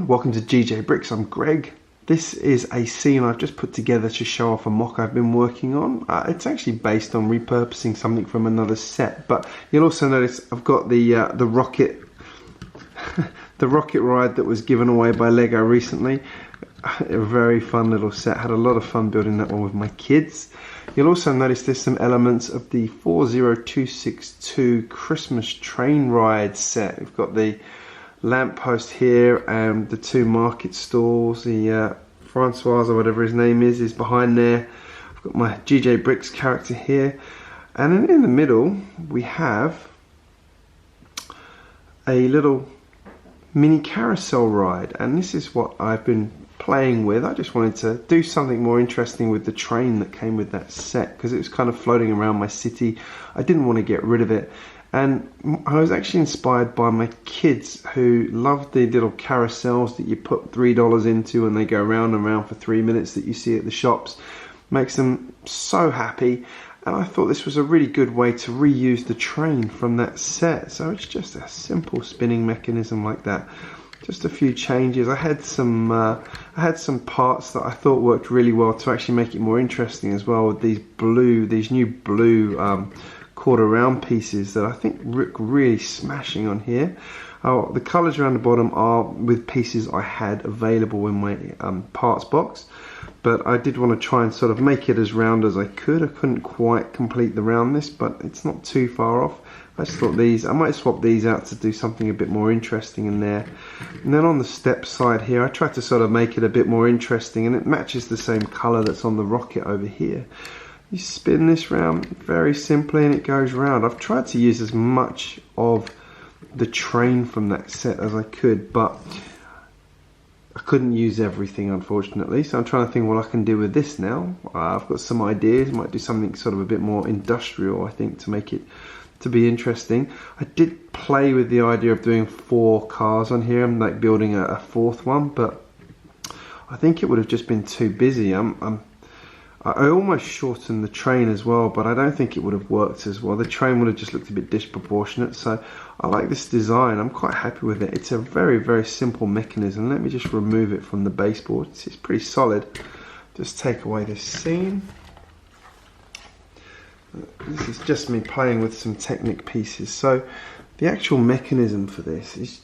welcome to GJBricks. I'm Greg. This is a scene I've just put together to show off a mock I've been working on. It's actually based on repurposing something from another set, but you'll also notice I've got the rocket the rocket ride that was given away by LEGO recently. A very fun little set. Had a lot of fun building that one with my kids. You'll also notice there's some elements of the 40262 Christmas train ride set. We've got the lamppost here and the two market stalls. The Francois or whatever his name is behind there. I've got my GJBricks character here, and then in the middle we have a little mini carousel ride, and this is what I've been playing with. I just wanted to do something more interesting with the train that came with that set because it was kind of floating around my city. I didn't want to get rid of it. And I was actually inspired by my kids who love the little carousels that you put $3 into and they go round and round for 3 minutes that you see at the shops. Makes them so happy. And I thought this was a really good way to reuse the train from that set. So it's just a simple spinning mechanism like that. Just a few changes. I had some parts that I thought worked really well to actually make it more interesting as well with these new blue quarter round pieces that I think look really smashing on here. The colours around the bottom are with pieces I had available in my parts box, but I did want to try and sort of make it as round as I could. I couldn't quite complete the roundness, but it's not too far off. I just thought I might swap these out to do something a bit more interesting in there. And then on the step side here, I tried to sort of make it a bit more interesting, and it matches the same colour that's on the rocket over here. You spin this round very simply and it goes round. I've tried to use as much of the train from that set as I could, but I couldn't use everything unfortunately, so I'm trying to think what I can do with this now. I've got some ideas. Might do something sort of a bit more industrial, I think, to make it to be interesting. I did play with the idea of doing 4 cars on here. I'm like building a fourth one, but I think it would have just been too busy. I almost shortened the train as well, but I don't think it would have worked as well. The train would have just looked a bit disproportionate, so I like this design. I'm quite happy with it. It's a very, very simple mechanism. Let me just remove it from the baseboard. It's pretty solid. Just take away this scene. This is just me playing with some Technic pieces. So the actual mechanism for this is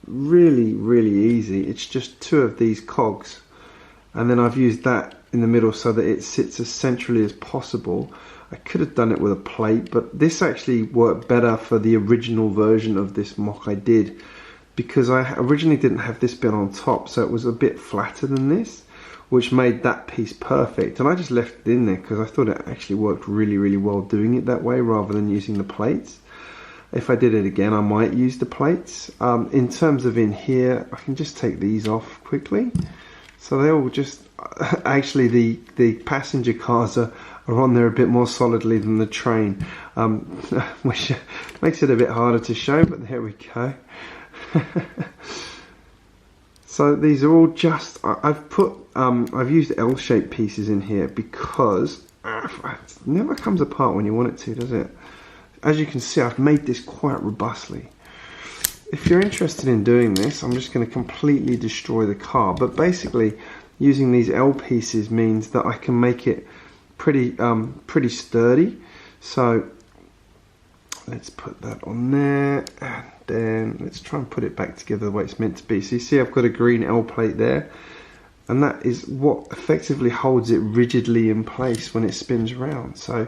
really, really easy. It's just 2 of these cogs, and then I've used that in the middle so that it sits as centrally as possible. I could have done it with a plate, but this actually worked better for the original version of this mock I did, because I originally didn't have this bit on top, so it was a bit flatter than this, which made that piece perfect. And I just left it in there because I thought it actually worked really, really well doing it that way rather than using the plates. If I did it again, I might use the plates. In terms of in here, I can just take these off quickly. So they all just, actually the passenger cars are on there a bit more solidly than the train, which makes it a bit harder to show, but there we go. So these are all just, I've used L-shaped pieces in here because it never comes apart when you want it to, does it? As you can see, I've made this quite robustly. If you're interested in doing this, I'm just going to completely destroy the car, but basically using these L pieces means that I can make it pretty sturdy. So let's put that on there, and then let's try and put it back together the way it's meant to be. So you see I've got a green L plate there, and that is what effectively holds it rigidly in place when it spins around. So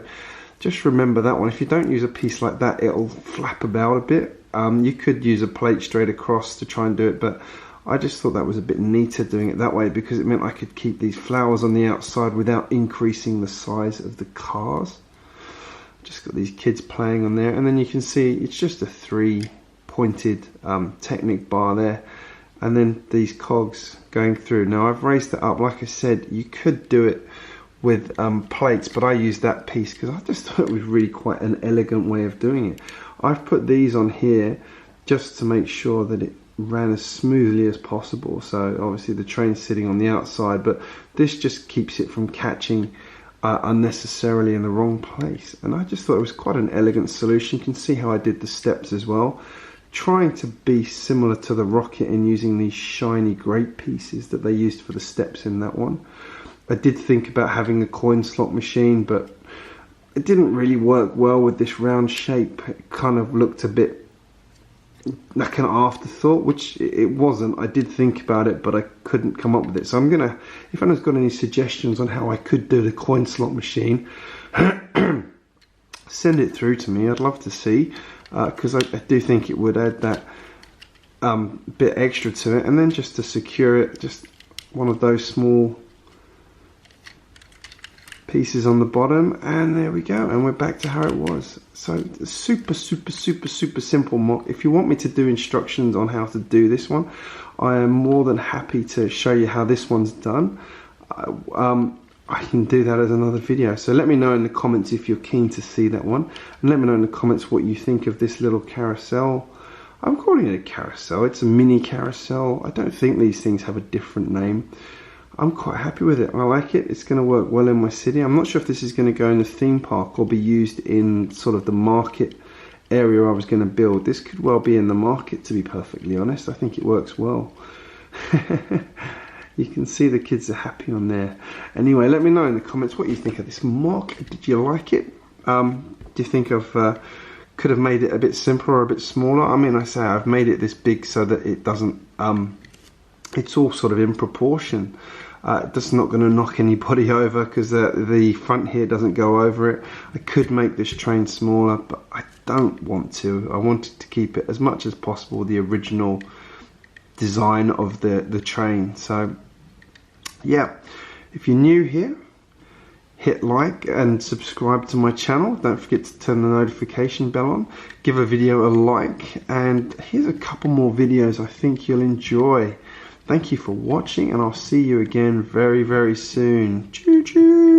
just remember that one. If you don't use a piece like that, it'll flap about a bit. You could use a plate straight across to try and do it, but I just thought that was a bit neater doing it that way because it meant I could keep these flowers on the outside without increasing the size of the cars. Just got these kids playing on there, and then you can see it's just a 3-pointed Technic bar there, and then these cogs going through. Now I've raised it up. Like I said, you could do it with plates, but I used that piece because I just thought it was really quite an elegant way of doing it. I've put these on here just to make sure that it ran as smoothly as possible. So obviously the train's sitting on the outside, but this just keeps it from catching unnecessarily in the wrong place. And I just thought it was quite an elegant solution. You can see how I did the steps as well. trying to be similar to the rocket in using these shiny grate pieces that they used for the steps in that one. I did think about having a coin slot machine, but it didn't really work well with this round shape. It kind of looked a bit like an afterthought, which it wasn't. I did think about it, but I couldn't come up with it. So I'm gonna, if anyone's got any suggestions on how I could do the coin slot machine, send it through to me. I'd love to see, because I do think it would add that bit extra to it. And then just to secure it, just one of those small pieces on the bottom, and there we go, and we're back to how it was. So super simple MOC. If you want me to do instructions on how to do this one, I am more than happy to show you how this one's done. I can do that as another video, so let me know in the comments if you're keen to see that one, and let me know in the comments what you think of this little carousel. I'm calling it a carousel. It's a mini carousel. I don't think these things have a different name. I'm quite happy with it. I like it. It's going to work well in my city. I'm not sure if this is going to go in the theme park or be used in sort of the market area I was going to build. This could well be in the market, to be perfectly honest. I think it works well. You can see the kids are happy on there. Anyway, let me know in the comments what you think of this MOC. Did you like it? Do you think I've could have made it a bit simpler or a bit smaller? I mean, I say I've made it this big so that it doesn't it's all sort of in proportion. It's not going to knock anybody over because the front here doesn't go over it. I could make this train smaller, but I don't want to. I wanted to keep it as much as possible the original design of the train. So yeah, if you're new here, hit like and subscribe to my channel. Don't forget to turn the notification bell on. Give a video a like, and here's a couple more videos I think you'll enjoy. Thank you for watching, and I'll see you again very, very soon. Choo choo!